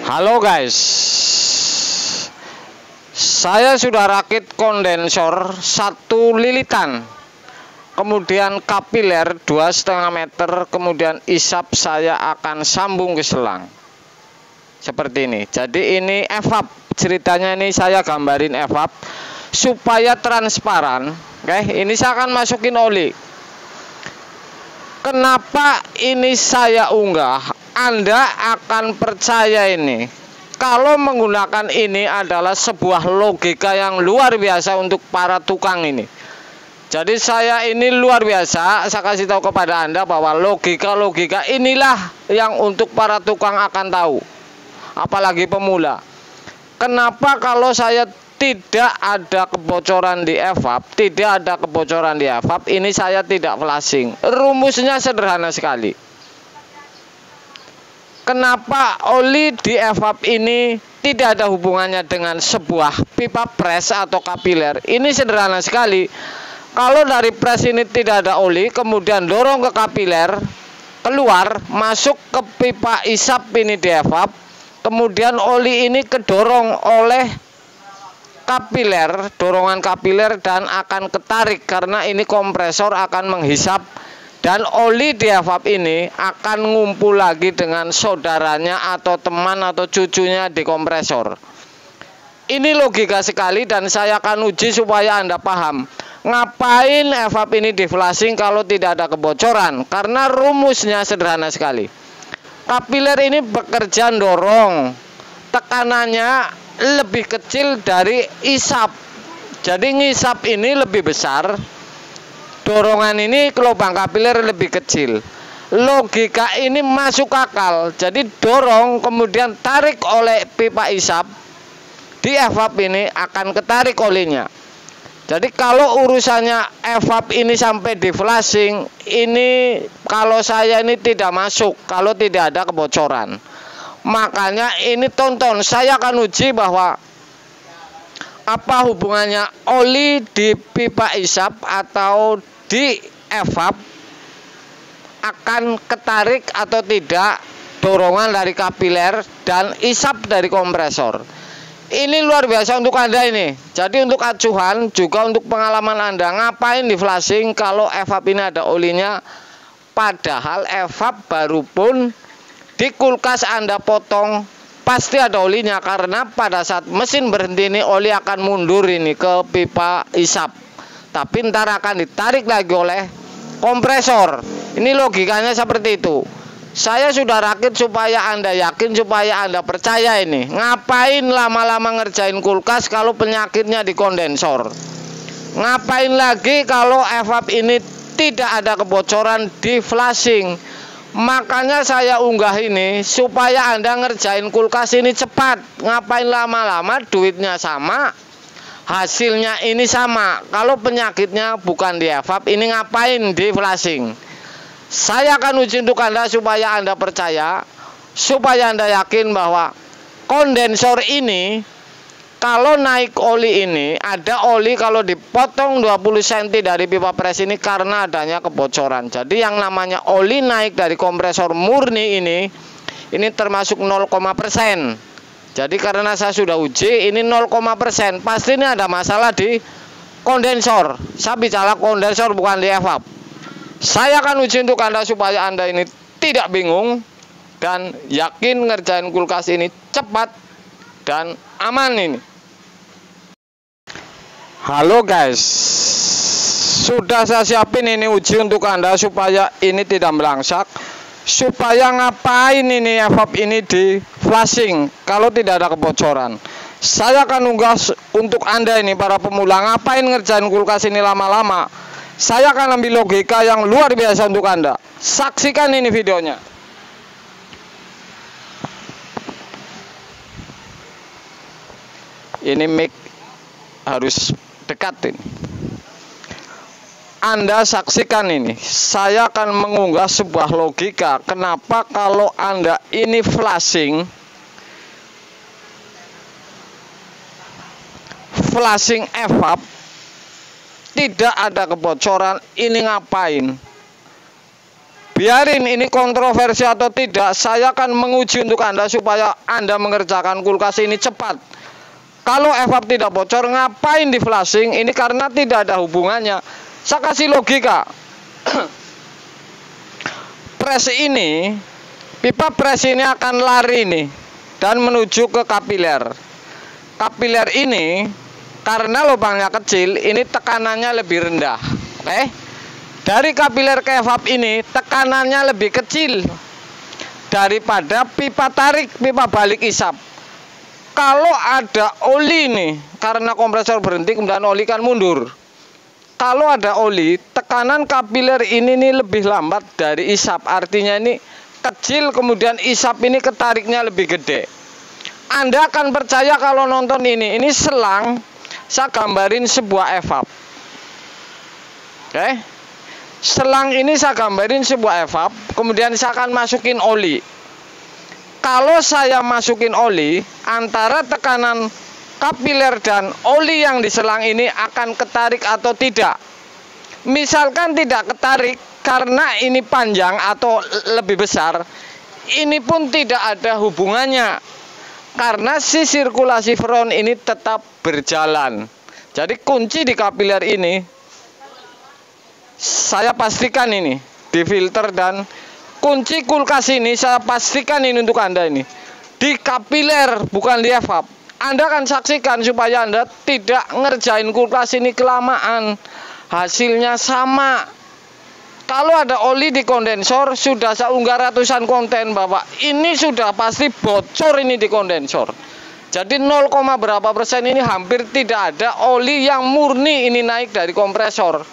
Halo guys, saya sudah rakit kondensor 1 lilitan, kemudian kapiler 2,5 meter, kemudian isap saya akan sambung ke selang seperti ini. Jadi ini evap, ceritanya ini saya gambarin evap supaya transparan. Oke, ini saya akan masukin oli. Kenapa ini saya unggah? Anda akan percaya ini, kalau menggunakan ini adalah sebuah logika yang luar biasa untuk para tukang ini. Jadi saya ini luar biasa, saya kasih tahu kepada Anda bahwa logika-logika inilah yang untuk para tukang akan tahu, apalagi pemula. Kenapa kalau saya tidak ada kebocoran di evap, ini saya tidak flashing. Rumusnya sederhana sekali. Kenapa oli di evap ini tidak ada hubungannya dengan sebuah pipa pres atau kapiler? Ini sederhana sekali. Kalau dari pres ini tidak ada oli, kemudian dorong ke kapiler, keluar, masuk ke pipa isap ini di evap, kemudian oli ini kedorong oleh kapiler, dorongan kapiler, dan akan ketarik karena ini kompresor akan menghisap. Dan oli di evap ini akan ngumpul lagi dengan saudaranya atau teman atau cucunya di kompresor. Ini logika sekali dan saya akan uji supaya Anda paham. Ngapain evap ini di flashing kalau tidak ada kebocoran? Karena rumusnya sederhana sekali. Kapiler ini bekerja dorong, tekanannya lebih kecil dari isap. Jadi ngisap ini lebih besar, dorongan ini ke lubang kapiler lebih kecil. Logika ini masuk akal. Jadi dorong kemudian tarik oleh pipa isap di evap ini akan ketarik olinya. Jadi kalau urusannya evap ini sampai di flashing, ini kalau saya ini tidak masuk kalau tidak ada kebocoran. Makanya ini tonton, saya akan uji bahwa apa hubungannya oli di pipa isap atau di evap akan ketarik atau tidak dorongan dari kapiler dan isap dari kompresor. Ini luar biasa untuk Anda ini. Jadi untuk acuan juga untuk pengalaman Anda, ngapain di flashing kalau evap ini ada olinya, padahal evap baru pun di kulkas Anda potong pasti ada olinya, karena pada saat mesin berhenti ini oli akan mundur ini ke pipa isap. Tapi ntar akan ditarik lagi oleh kompresor. Ini logikanya seperti itu. Saya sudah rakit supaya Anda yakin, supaya Anda percaya ini. Ngapain lama-lama ngerjain kulkas kalau penyakitnya di kondensor? Ngapain lagi kalau evap ini tidak ada kebocoran di flashing? Makanya saya unggah ini supaya Anda ngerjain kulkas ini cepat. Ngapain lama-lama, duitnya sama, hasilnya ini sama. Kalau penyakitnya bukan di evap, ini ngapain di flashing? Saya akan uji untuk Anda supaya Anda percaya, supaya Anda yakin bahwa kondensor ini kalau naik oli ini, ada oli kalau dipotong 20 cm dari pipa pres ini karena adanya kebocoran. Jadi yang namanya oli naik dari kompresor murni ini termasuk 0,%. Jadi karena saya sudah uji ini 0,%, pasti ini ada masalah di kondensor. Saya bicara kondensor bukan di evap. Saya akan uji untuk Anda supaya Anda ini tidak bingung dan yakin ngerjain kulkas ini cepat dan aman ini. Halo guys, sudah saya siapin ini uji untuk Anda supaya ini tidak melangsak. Supaya ngapain ini evap ini di flashing kalau tidak ada kebocoran. Saya akan unggah untuk Anda ini para pemula, ngapain ngerjain kulkas ini lama-lama. Saya akan ambil logika yang luar biasa untuk Anda. Saksikan ini videonya. Ini mic harus dekat ini. Anda saksikan ini. Saya akan mengunggah sebuah logika. Kenapa kalau Anda ini flashing evap tidak ada kebocoran, ini ngapain? biarin ini kontroversi atau tidak, saya akan menguji untuk Anda supaya Anda mengerjakan kulkas ini cepat. Kalau evap tidak bocor, ngapain di flashing? Ini karena tidak ada hubungannya. Saya kasih logika. Pres ini, pipa pres ini akan lari nih dan menuju ke kapiler. Kapiler ini karena lubangnya kecil, ini tekanannya lebih rendah. Oke? Dari kapiler ke evap ini tekanannya lebih kecil daripada pipa tarik, pipa balik isap. Kalau ada oli nih, karena kompresor berhenti kemudian oli kan mundur. Kalau ada oli, tekanan kapiler ini nih lebih lambat dari isap. Artinya ini kecil, kemudian isap ini ketariknya lebih gede. Anda akan percaya kalau nonton ini. Ini selang, saya gambarin sebuah evap. Oke. Selang ini saya gambarin sebuah evap, kemudian saya akan masukin oli. Kalau saya masukin oli, antara tekanan kapiler dan oli yang diselang ini akan ketarik atau tidak. Misalkan tidak ketarik karena ini panjang atau lebih besar, ini pun tidak ada hubungannya karena si sirkulasi front ini tetap berjalan. Jadi kunci di kapiler ini saya pastikan ini difilter, dan kunci kulkas ini saya pastikan ini untuk Anda ini di kapiler bukan di evap. Anda akan saksikan supaya Anda tidak ngerjain kulkas ini kelamaan, hasilnya sama. Kalau ada oli di kondensor, sudah saya unggah ratusan konten Bapak, ini sudah pasti bocor ini di kondensor. Jadi 0, berapa persen ini hampir tidak ada oli yang murni ini naik dari kompresor.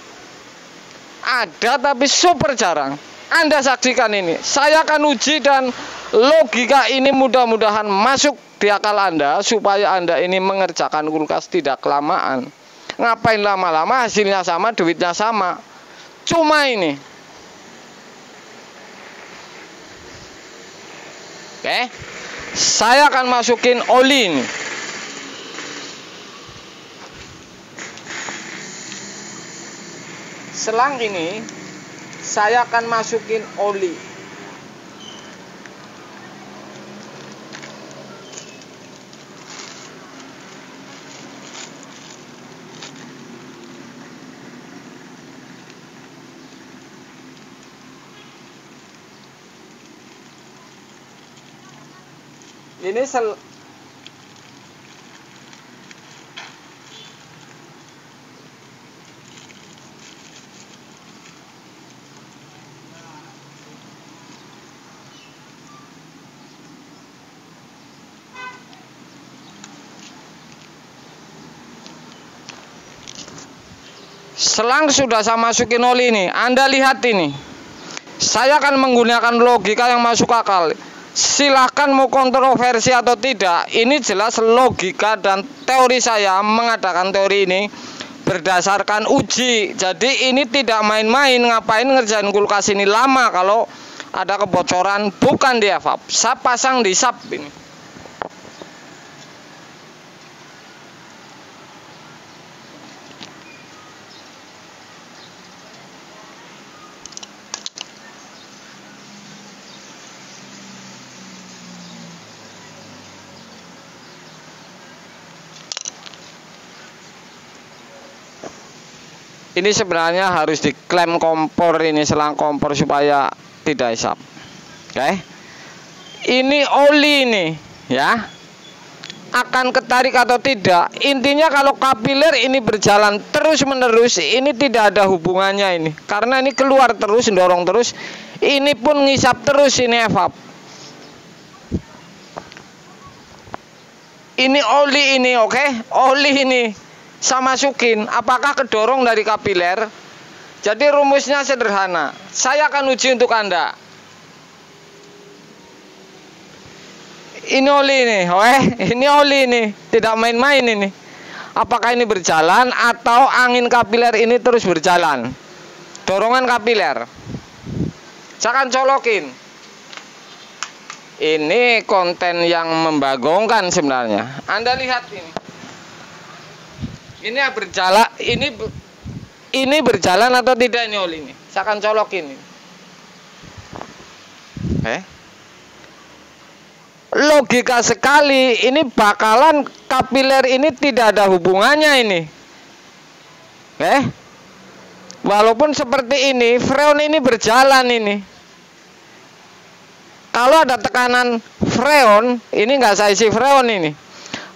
Ada tapi super jarang. Anda saksikan ini. Saya akan uji dan logika ini mudah-mudahan masuk di akal Anda supaya Anda ini mengerjakan kulkas tidak kelamaan. Ngapain lama-lama, hasilnya sama, duitnya sama. Cuma ini. Oke. Saya akan masukin oli ini. Selang ini saya akan masukin oli. Ini selang sudah saya masukin oli ini. Anda lihat ini. Saya akan menggunakan logika yang masuk akal. Silahkan mau kontroversi atau tidak. Ini jelas logika dan teori saya mengadakan teori ini berdasarkan uji. Jadi ini tidak main-main. Ngapain ngerjain kulkas ini lama kalau ada kebocoran, bukan di evap. Saya pasang di sub ini. Ini sebenarnya harus diklaim kompor ini, selang kompor supaya tidak isap. Oke. Ini oli ini ya. Akan ketarik atau tidak. Intinya kalau kapiler ini berjalan terus-menerus, ini tidak ada hubungannya ini. Karena ini keluar terus, dorong terus. Ini pun ngisap terus ini evap. Ini oli ini, oke? Oli ini saya masukin, apakah kedorong dari kapiler? Jadi rumusnya sederhana. Saya akan uji untuk Anda. Ini oli ini, ini oli ini, tidak main-main ini. Apakah ini berjalan atau angin kapiler ini terus berjalan? Dorongan kapiler. Saya akan colokin. Ini konten yang membagongkan sebenarnya. Anda lihat ini. Ini berjalan, ini berjalan atau tidak ini oli ini? Saya akan colokin ini. Logika sekali, ini bakalan kapiler ini tidak ada hubungannya ini. Walaupun seperti ini, freon ini berjalan ini. Kalau ada tekanan freon, ini nggak saya isi freon ini.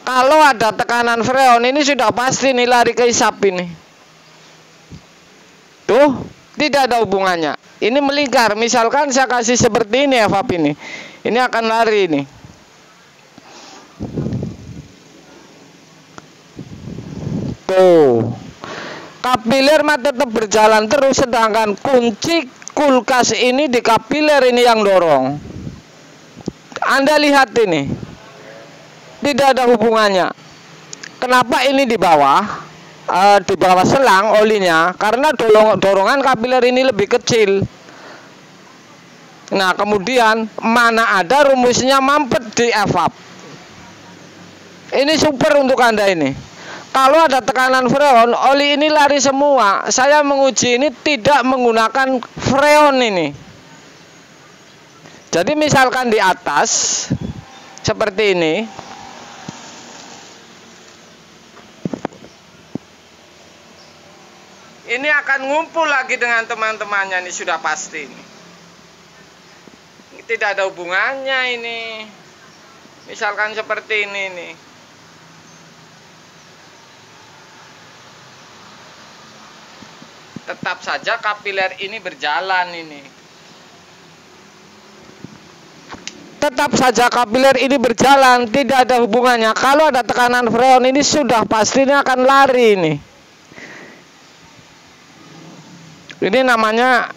Kalau ada tekanan freon ini sudah pasti nih lari ke isap ini. Tuh, tidak ada hubungannya. Ini melingkar. Misalkan saya kasih seperti ini evap ini. Ini akan lari ini. Tuh. Kapiler mah tetap berjalan terus, sedangkan kunci kulkas ini di kapiler ini yang dorong. Anda lihat ini. Tidak ada hubungannya. Kenapa ini di bawah selang olinya? Karena dorongan kapiler ini lebih kecil. Nah, kemudian mana ada rumusnya mampet di evap. Ini super untuk Anda ini. Kalau ada tekanan freon, oli ini lari semua. Saya menguji ini tidak menggunakan freon ini. Jadi misalkan di atas seperti ini. Ini akan ngumpul lagi dengan teman-temannya, ini sudah pasti ini. Tidak ada hubungannya ini. Misalkan seperti ini nih. Tetap saja kapiler ini berjalan ini. Tetap saja kapiler ini berjalan, tidak ada hubungannya. Kalau ada tekanan freon ini sudah pastinya akan lari ini. Ini namanya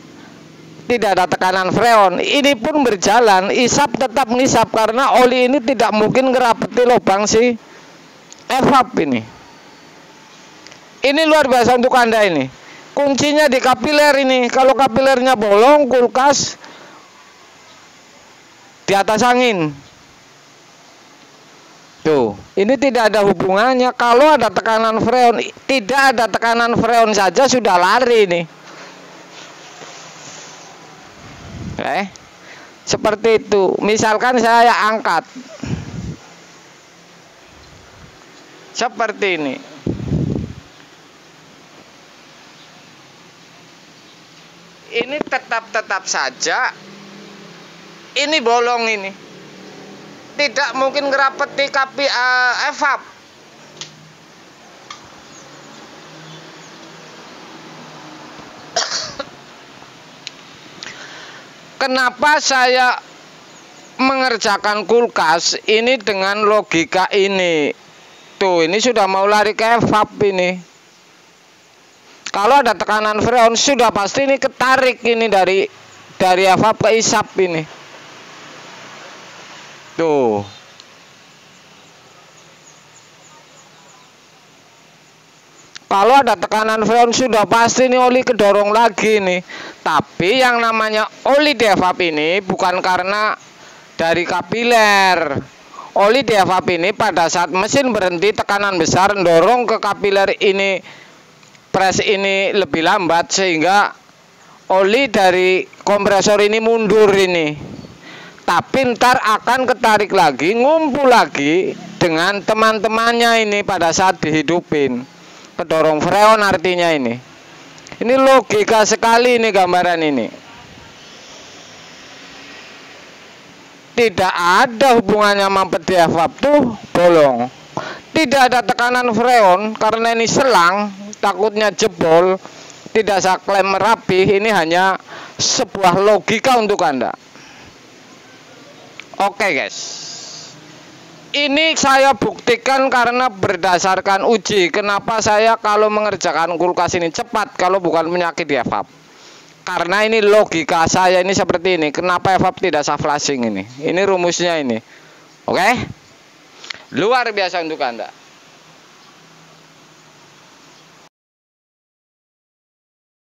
tidak ada tekanan freon. Ini pun berjalan, isap tetap ngisap karena oli ini tidak mungkin ngerapeti lubang si evap ini. Ini luar biasa untuk Anda ini. Kuncinya di kapiler ini. Kalau kapilernya bolong, kulkas di atas angin. Tuh, ini tidak ada hubungannya. Kalau ada tekanan freon, tidak ada tekanan freon saja sudah lari nih. Seperti itu. Misalkan saya angkat seperti ini. Ini tetap saja ini bolong ini. Tidak mungkin ngerapeti evap. Kenapa saya mengerjakan kulkas ini dengan logika ini? Tuh, ini sudah mau lari ke evap ini. Kalau ada tekanan freon sudah pasti ini ketarik ini dari evap ke isap ini. Tuh. Kalau ada tekanan freon sudah pasti nih oli kedorong lagi nih. Tapi yang namanya oli di evap ini bukan karena dari kapiler. Oli di evap ini pada saat mesin berhenti tekanan besar dorong ke kapiler ini, pres ini lebih lambat sehingga oli dari kompresor ini mundur ini. Tapi ntar akan ketarik lagi, ngumpul lagi dengan teman-temannya ini pada saat dihidupin. Kedorong freon artinya ini. Ini logika sekali ini gambaran ini. Tidak ada hubungannya mampet di evap tuh bolong. Tidak ada tekanan freon karena ini selang, takutnya jebol. Tidak saya klaim rapi, ini hanya sebuah logika untuk Anda. Oke guys. Ini saya buktikan karena berdasarkan uji. Kenapa saya kalau mengerjakan kulkas ini cepat kalau bukan penyakit di evap? Karena ini logika saya ini seperti ini. Kenapa evap tidak sah flashing ini? Ini rumusnya ini. Oke? Luar biasa untuk Anda.